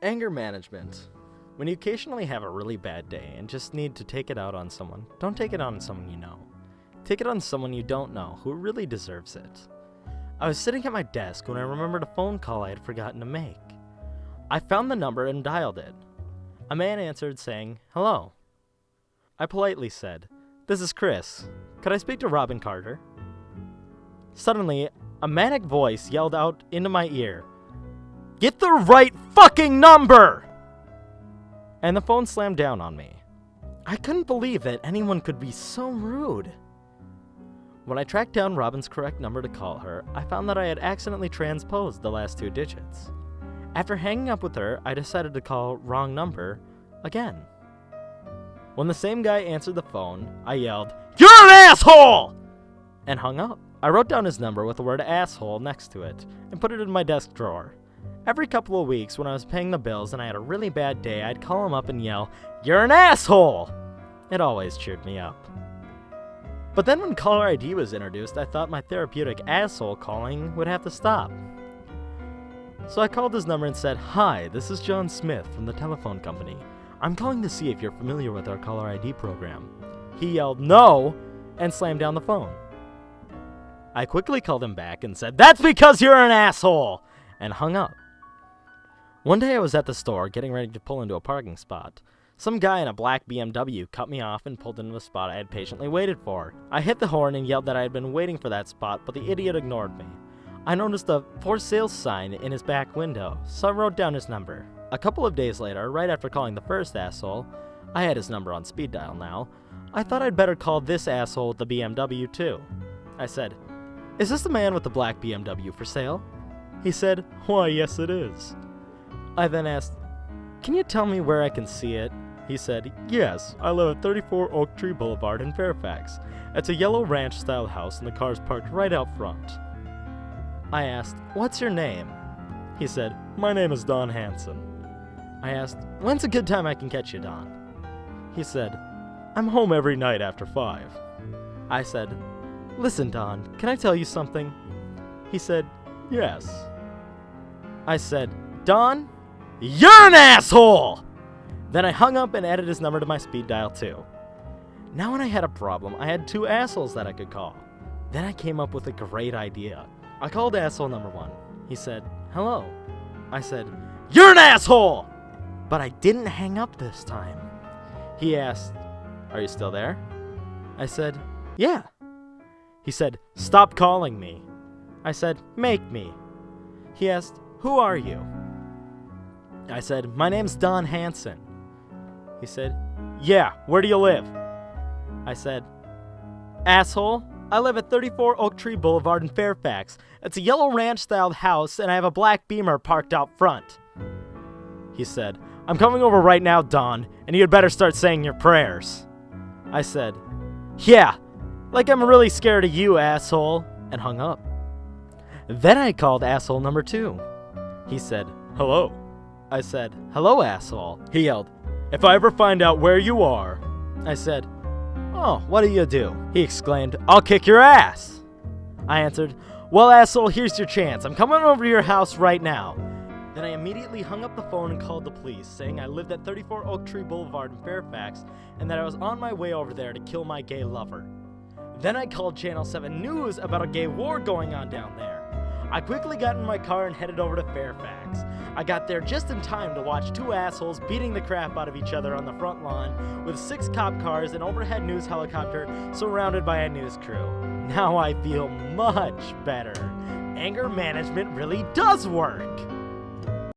Anger management. When you occasionally have a really bad day and just need to take it out on someone, don't take it on someone you know. Take it on someone you don't know who really deserves it. I was sitting at my desk when I remembered a phone call I had forgotten to make. I found the number and dialed it. A man answered saying, "Hello." I politely said, "This is Chris. Could I speak to Robin Carter?" Suddenly, a manic voice yelled out into my ear, "Get the right fucking number!" And the phone slammed down on me. I couldn't believe that anyone could be so rude. When I tracked down Robin's correct number to call her, I found that I had accidentally transposed the last 2 digits. After hanging up with her, I decided to call wrong number again. When the same guy answered the phone, I yelled, "You're an asshole!" and hung up. I wrote down his number with the word asshole next to it and put it in my desk drawer. Every couple of weeks when I was paying the bills and I had a really bad day, I'd call him up and yell, "You're an asshole!" It always cheered me up. But then when caller ID was introduced, I thought my therapeutic asshole calling would have to stop. So I called his number and said, "Hi, this is John Smith from the telephone company. I'm calling to see if you're familiar with our caller ID program." He yelled, "No!" and slammed down the phone. I quickly called him back and said, "That's because you're an asshole!" and hung up. One day I was at the store getting ready to pull into a parking spot. Some guy in a black BMW cut me off and pulled into the spot I had patiently waited for. I hit the horn and yelled that I had been waiting for that spot, but the idiot ignored me. I noticed a "for sale" sign in his back window, so I wrote down his number. A couple of days later, right after calling the first asshole, I had his number on speed dial now, I thought I'd better call this asshole with the BMW too. I said, "Is this the man with the black BMW for sale?" He said, "Why, yes it is." I then asked, "Can you tell me where I can see it?" He said, "Yes, I live at 34 Oak Tree Boulevard in Fairfax. It's a yellow ranch-style house and the car's parked right out front." I asked, "What's your name?" He said, "My name is Don Hanson." I asked, "When's a good time I can catch you, Don?" He said, "I'm home every night after 5. I said, "Listen, Don, can I tell you something?" He said, "Yes." I said, "Don, you're an asshole!" Then I hung up and added his number to my speed dial too. Now when I had a problem, I had 2 assholes that I could call. Then I came up with a great idea. I called asshole number 1. He said, "Hello." I said, "You're an asshole!" But I didn't hang up this time. He asked, "Are you still there?" I said, "Yeah." He said, "Stop calling me." I said, "Make me." He asked, "Who are you?" I said, "My name's Don Hanson." He said, "Yeah, where do you live?" I said, "Asshole, I live at 34 Oak Tree Boulevard in Fairfax. It's a yellow ranch-styled house, and I have a black Beamer parked out front." He said, "I'm coming over right now, Don, and you'd better start saying your prayers." I said, "Yeah, like I'm really scared of you, asshole," and hung up. Then I called asshole number 2. He said, "Hello." I said, "Hello, asshole." He yelled, "If I ever find out where you are." I said, "Oh, what do you do?" He exclaimed, "I'll kick your ass." I answered, "Well, asshole, here's your chance. I'm coming over to your house right now." Then I immediately hung up the phone and called the police, saying I lived at 34 Oak Tree Boulevard in Fairfax and that I was on my way over there to kill my gay lover. Then I called Channel 7 News about a gay war going on down there. I quickly got in my car and headed over to Fairfax. I got there just in time to watch 2 assholes beating the crap out of each other on the front lawn with 6 cop cars and overhead news helicopter surrounded by a news crew. Now I feel much better. Anger management really does work.